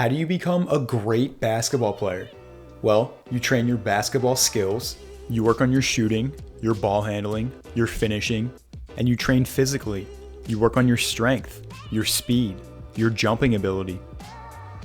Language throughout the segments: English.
How do you become a great basketball player? Well, you train your basketball skills, you work on your shooting, your ball handling, your finishing, and you train physically. You work on your strength, your speed, your jumping ability.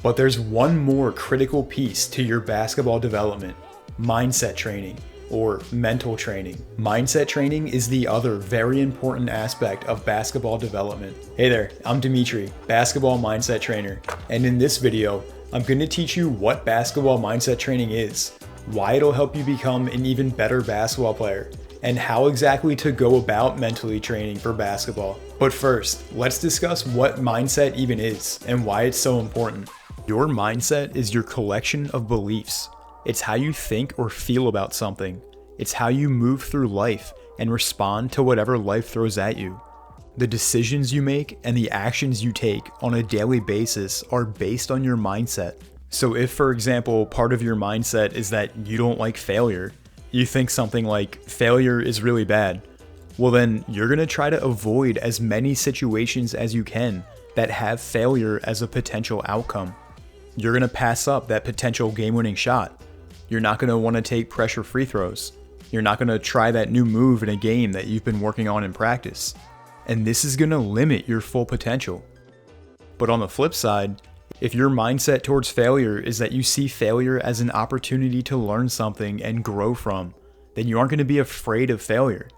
But there's one more critical piece to your basketball development: mindset training, or mental training. Mindset training is the other very important aspect of basketball development. Hey there, I'm Demetri, basketball mindset trainer, and in this video, I'm going to teach you what basketball mindset training is, why it'll help you become an even better basketball player, and how exactly to go about mentally training for basketball. But first, let's discuss what mindset even is and why it's so important. Your mindset is your collection of beliefs. It's how you think or feel about something. It's how you move through life and respond to whatever life throws at you. The decisions you make and the actions you take on a daily basis are based on your mindset. So if, for example, part of your mindset is that you don't like failure, you think something like failure is really bad, well then you're going to try to avoid as many situations as you can that have failure as a potential outcome. You're going to pass up that potential game-winning shot. You're not going to want to take pressure free throws. You're not going to try that new move in a game that you've been working on in practice. And this is going to limit your full potential. But on the flip side, if your mindset towards failure is that you see failure as an opportunity to learn something and grow from, then you aren't going to be afraid of failure.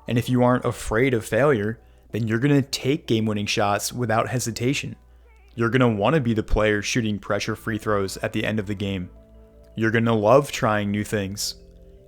And if you aren't afraid of failure, then you're going to take game-winning shots without hesitation. You're going to want to be the player shooting pressure free throws at the end of the game. You're going to love trying new things.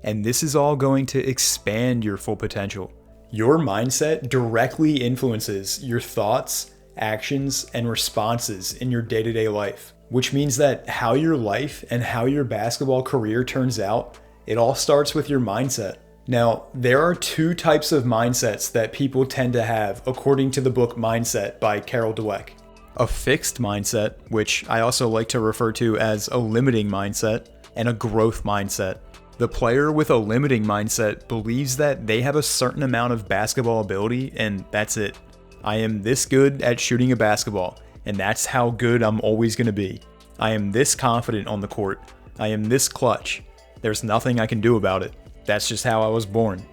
And this is all going to expand your full potential. Your mindset directly influences your thoughts, actions, and responses in your day-to-day life, which means that how your life and how your basketball career turns out, it all starts with your mindset. Now, there are two types of mindsets that people tend to have according to the book Mindset by Carol Dweck. A fixed mindset, which I also like to refer to as a limiting mindset, and a growth mindset. The player with a limiting mindset believes that they have a certain amount of basketball ability and that's it. I am this good at shooting a basketball, and that's how good I'm always going to be. I am this confident on the court. I am this clutch. There's nothing I can do about it. That's just how I was born.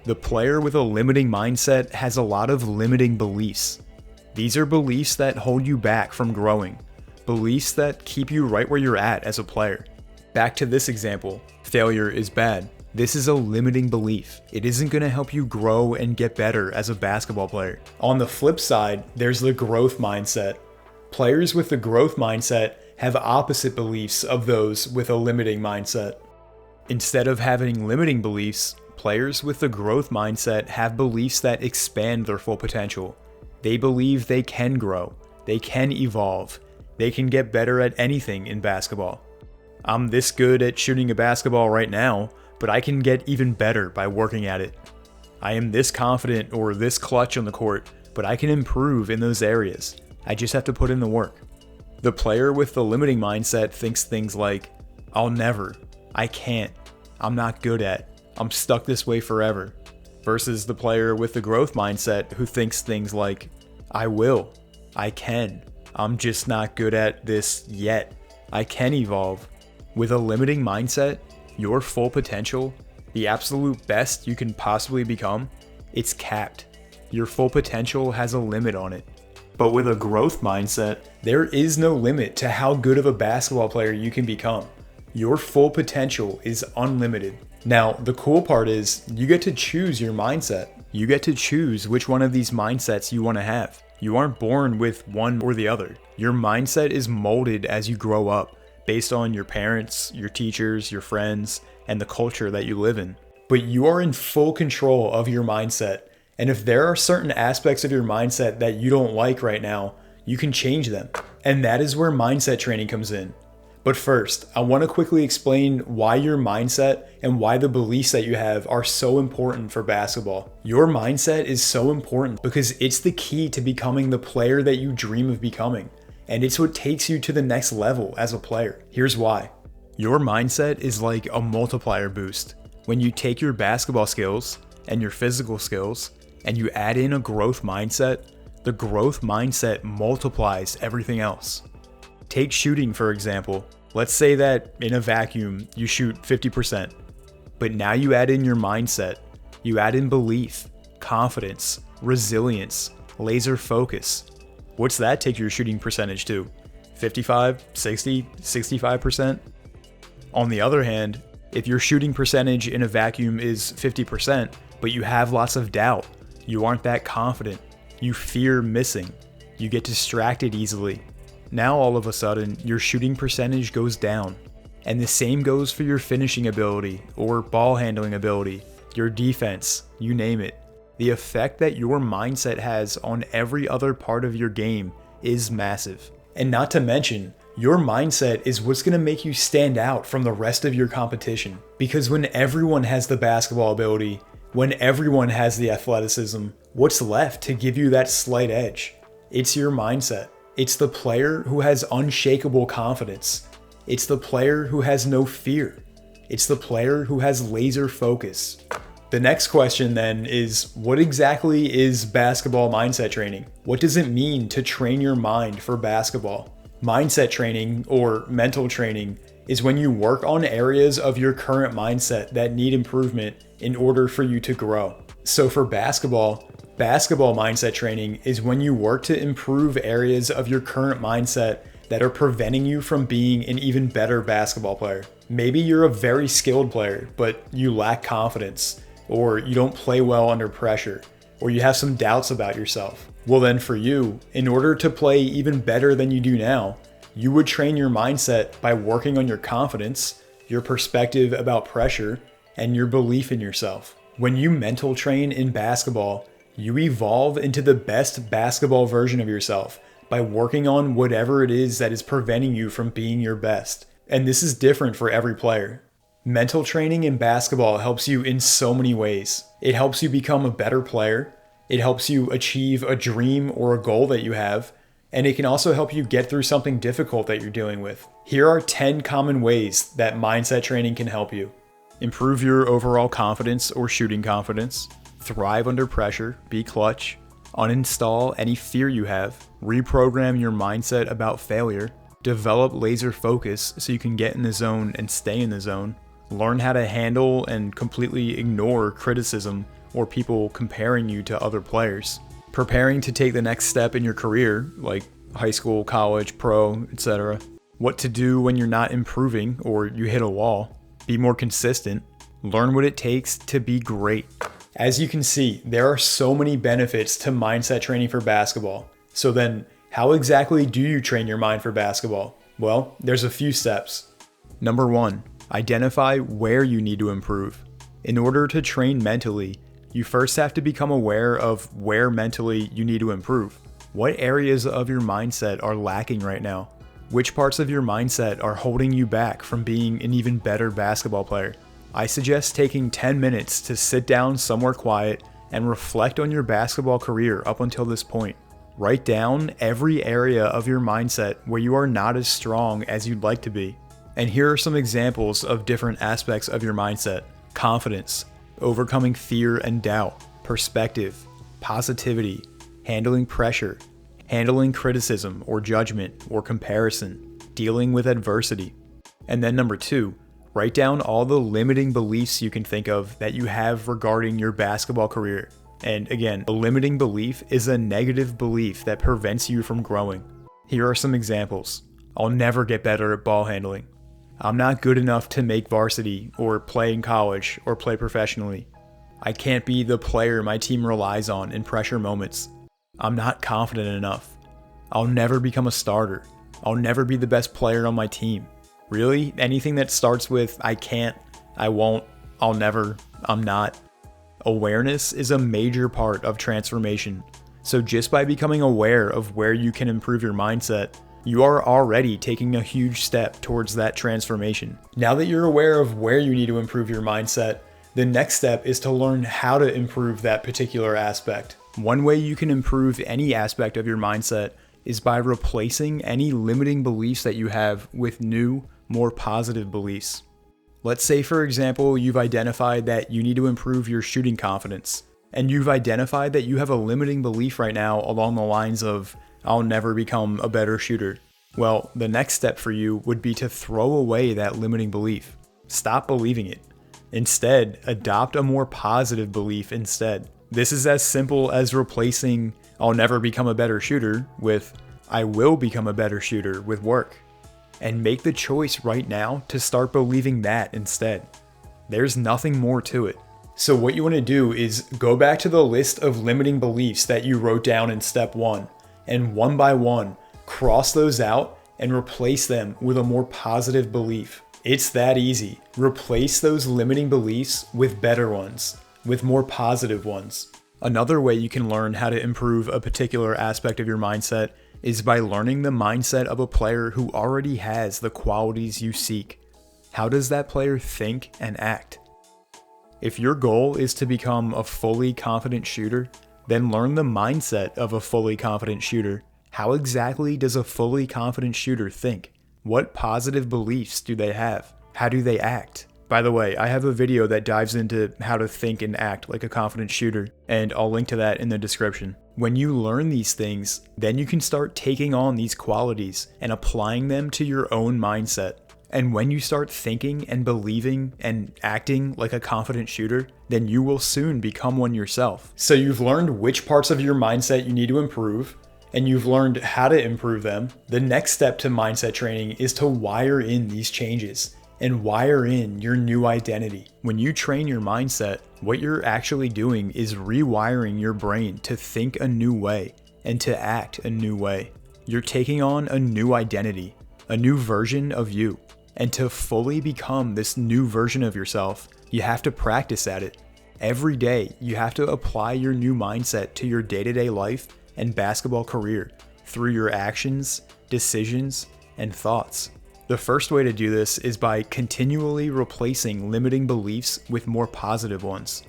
The player with a limiting mindset has a lot of limiting beliefs. These are beliefs that hold you back from growing, beliefs that keep you right where you're at as a player. Back to this example, failure is bad. This is a limiting belief. It isn't going to help you grow and get better as a basketball player. On the flip side, there's the growth mindset. Players with the growth mindset have opposite beliefs of those with a limiting mindset. Instead of having limiting beliefs, players with the growth mindset have beliefs that expand their full potential. They believe they can grow, they can evolve, they can get better at anything in basketball. I'm this good at shooting a basketball right now, but I can get even better by working at it. I am this confident or this clutch on the court, but I can improve in those areas. I just have to put in the work. The player with the limiting mindset thinks things like, I'll never, I can't, I'm not good at, I'm stuck this way forever. Versus the player with the growth mindset who thinks things like, I will, I can, I'm just not good at this yet, I can evolve. With a limiting mindset, your full potential, the absolute best you can possibly become, it's capped. Your full potential has a limit on it. But with a growth mindset, there is no limit to how good of a basketball player you can become. Your full potential is unlimited. Now, the cool part is you get to choose your mindset. You get to choose which one of these mindsets you want to have. You aren't born with one or the other. Your mindset is molded as you grow up, based on your parents, your teachers, your friends, and the culture that you live in. But you are in full control of your mindset. And if there are certain aspects of your mindset that you don't like right now, you can change them. And that is where mindset training comes in. But first, I want to quickly explain why your mindset and why the beliefs that you have are so important for basketball. Your mindset is so important because it's the key to becoming the player that you dream of becoming. And it's what takes you to the next level as a player. Here's why. Your mindset is like a multiplier boost. When you take your basketball skills and your physical skills and you add in a growth mindset, the growth mindset multiplies everything else. Take shooting, for example. Let's say that in a vacuum, you shoot 50%, but now you add in your mindset. You add in belief, confidence, resilience, laser focus. What's that take your shooting percentage to? 55, 60, 65%? On the other hand, if your shooting percentage in a vacuum is 50%, but you have lots of doubt, you aren't that confident, you fear missing, you get distracted easily, now all of a sudden your shooting percentage goes down. And the same goes for your finishing ability or ball handling ability, your defense, you name it. The effect that your mindset has on every other part of your game is massive. And not to mention, your mindset is what's going to make you stand out from the rest of your competition. Because when everyone has the basketball ability, when everyone has the athleticism, what's left to give you that slight edge? It's your mindset. It's the player who has unshakable confidence. It's the player who has no fear. It's the player who has laser focus. The next question then is, what exactly is basketball mindset training? What does it mean to train your mind for basketball? Mindset training, or mental training, is when you work on areas of your current mindset that need improvement in order for you to grow. So for basketball mindset training is when you work to improve areas of your current mindset that are preventing you from being an even better basketball player. Maybe you're a very skilled player, but you lack confidence, or you don't play well under pressure, or you have some doubts about yourself. Well then for you, in order to play even better than you do now, you would train your mindset by working on your confidence, your perspective about pressure, and your belief in yourself. When you mental train in basketball, you evolve into the best basketball version of yourself by working on whatever it is that is preventing you from being your best. And this is different for every player. Mental training in basketball helps you in so many ways. It helps you become a better player. It helps you achieve a dream or a goal that you have. And it can also help you get through something difficult that you're dealing with. Here are 10 common ways that mindset training can help you. Improve your overall confidence or shooting confidence. Thrive under pressure, be clutch. Uninstall any fear you have. Reprogram your mindset about failure. Develop laser focus so you can get in the zone and stay in the zone. Learn how to handle and completely ignore criticism or people comparing you to other players. Preparing to take the next step in your career, like high school, college, pro, etc. What to do when you're not improving or you hit a wall. Be more consistent. Learn what it takes to be great. As you can see, there are so many benefits to mindset training for basketball. So then, how exactly do you train your mind for basketball? Well, there's a few steps. Number 1, identify where you need to improve. In order to train mentally, you first have to become aware of where mentally you need to improve. What areas of your mindset are lacking right now? Which parts of your mindset are holding you back from being an even better basketball player? I suggest taking 10 minutes to sit down somewhere quiet and reflect on your basketball career up until this point. Write down every area of your mindset where you are not as strong as you'd like to be. And here are some examples of different aspects of your mindset: confidence, overcoming fear and doubt, perspective, positivity, handling pressure, handling criticism or judgment or comparison, dealing with adversity. And then number 2, write down all the limiting beliefs you can think of that you have regarding your basketball career. And again, a limiting belief is a negative belief that prevents you from growing. Here are some examples. I'll never get better at ball handling. I'm not good enough to make varsity or play in college or play professionally. I can't be the player my team relies on in pressure moments. I'm not confident enough. I'll never become a starter. I'll never be the best player on my team. Really? Anything that starts with I can't, I won't, I'll never, I'm not. Awareness is a major part of transformation. So just by becoming aware of where you can improve your mindset, you are already taking a huge step towards that transformation. Now that you're aware of where you need to improve your mindset, the next step is to learn how to improve that particular aspect. One way you can improve any aspect of your mindset is by replacing any limiting beliefs that you have with new, more positive beliefs. Let's say, for example, you've identified that you need to improve your shooting confidence, and you've identified that you have a limiting belief right now along the lines of, I'll never become a better shooter. Well, the next step for you would be to throw away that limiting belief. Stop believing it. Instead, adopt a more positive belief instead. This is as simple as replacing "I'll never become a better shooter" with "I will become a better shooter" with work. And make the choice right now to start believing that instead. There's nothing more to it. So what you want to do is go back to the list of limiting beliefs that you wrote down in step 1, and one by one, cross those out and replace them with a more positive belief. It's that easy. Replace those limiting beliefs with better ones, with more positive ones. Another way you can learn how to improve a particular aspect of your mindset is by learning the mindset of a player who already has the qualities you seek. How does that player think and act? If your goal is to become a fully confident shooter, then learn the mindset of a fully confident shooter. How exactly does a fully confident shooter think? What positive beliefs do they have? How do they act? By the way, I have a video that dives into how to think and act like a confident shooter, and I'll link to that in the description. When you learn these things, then you can start taking on these qualities and applying them to your own mindset. And when you start thinking and believing and acting like a confident shooter, then you will soon become one yourself. So you've learned which parts of your mindset you need to improve, and you've learned how to improve them. The next step to mindset training is to wire in these changes and wire in your new identity. When you train your mindset, what you're actually doing is rewiring your brain to think a new way and to act a new way. You're taking on a new identity, a new version of you. And to fully become this new version of yourself, you have to practice at it. Every day, you have to apply your new mindset to your day-to-day life and basketball career through your actions, decisions, and thoughts. The first way to do this is by continually replacing limiting beliefs with more positive ones.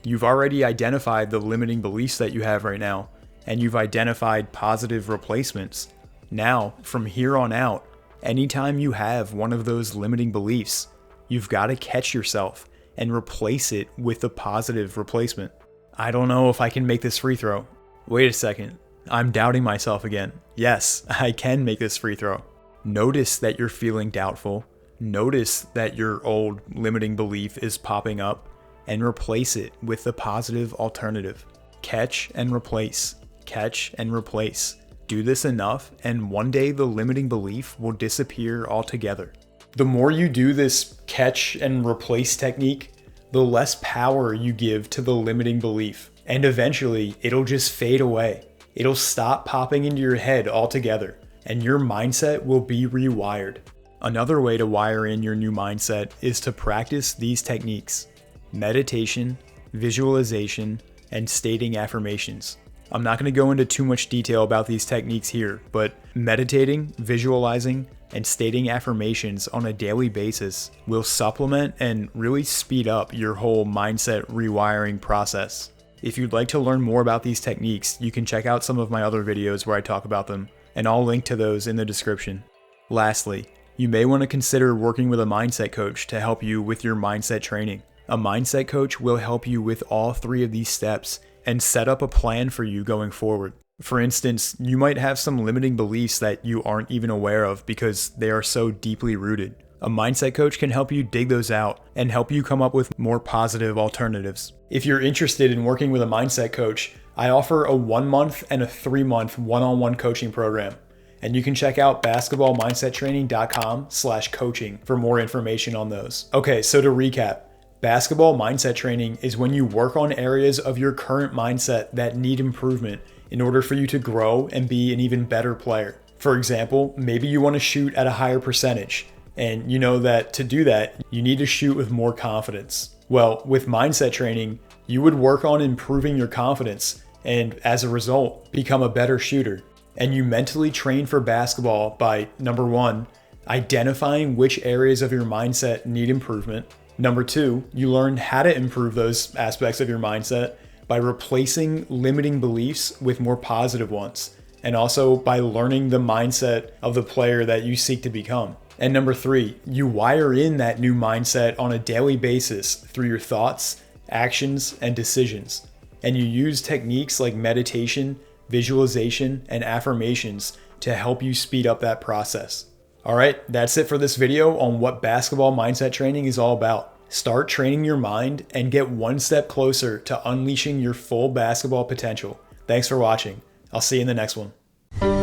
You've already identified the limiting beliefs that you have right now, and you've identified positive replacements. Now, from here on out, anytime you have one of those limiting beliefs, you've got to catch yourself and replace it with a positive replacement. I don't know if I can make this free throw. Wait a second, I'm doubting myself again. Yes, I can make this free throw. Notice that you're feeling doubtful. Notice that your old limiting belief is popping up and replace it with the positive alternative. Catch and replace. Catch and replace. Do this enough, and one day the limiting belief will disappear altogether. The more you do this catch and replace technique, the less power you give to the limiting belief. And eventually, it'll just fade away. It'll stop popping into your head altogether, and your mindset will be rewired. Another way to wire in your new mindset is to practice these techniques: meditation, visualization, and stating affirmations. I'm not going to go into too much detail about these techniques here, but meditating, visualizing, and stating affirmations on a daily basis will supplement and really speed up your whole mindset rewiring process. If you'd like to learn more about these techniques, you can check out some of my other videos where I talk about them, and I'll link to those in the description. Lastly, you may want to consider working with a mindset coach to help you with your mindset training. A mindset coach will help you with all 3 of these steps and set up a plan for you going forward. For instance, you might have some limiting beliefs that you aren't even aware of because they are so deeply rooted. A mindset coach can help you dig those out and help you come up with more positive alternatives. If you're interested in working with a mindset coach, I offer a 1-month and a 3-month one-on-one coaching program. And you can check out basketballmindsettraining.com/coaching for more information on those. Okay, so to recap, basketball mindset training is when you work on areas of your current mindset that need improvement in order for you to grow and be an even better player. For example, maybe you want to shoot at a higher percentage, and you know that to do that, you need to shoot with more confidence. Well, with mindset training, you would work on improving your confidence and as a result, become a better shooter. And you mentally train for basketball by, number 1, identifying which areas of your mindset need improvement. Number 2, you learn how to improve those aspects of your mindset by replacing limiting beliefs with more positive ones, and also by learning the mindset of the player that you seek to become. And number 3, you wire in that new mindset on a daily basis through your thoughts, actions, and decisions. And you use techniques like meditation, visualization, and affirmations to help you speed up that process. All right, that's it for this video on what basketball mindset training is all about. Start training your mind and get one step closer to unleashing your full basketball potential. Thanks for watching. I'll see you in the next one.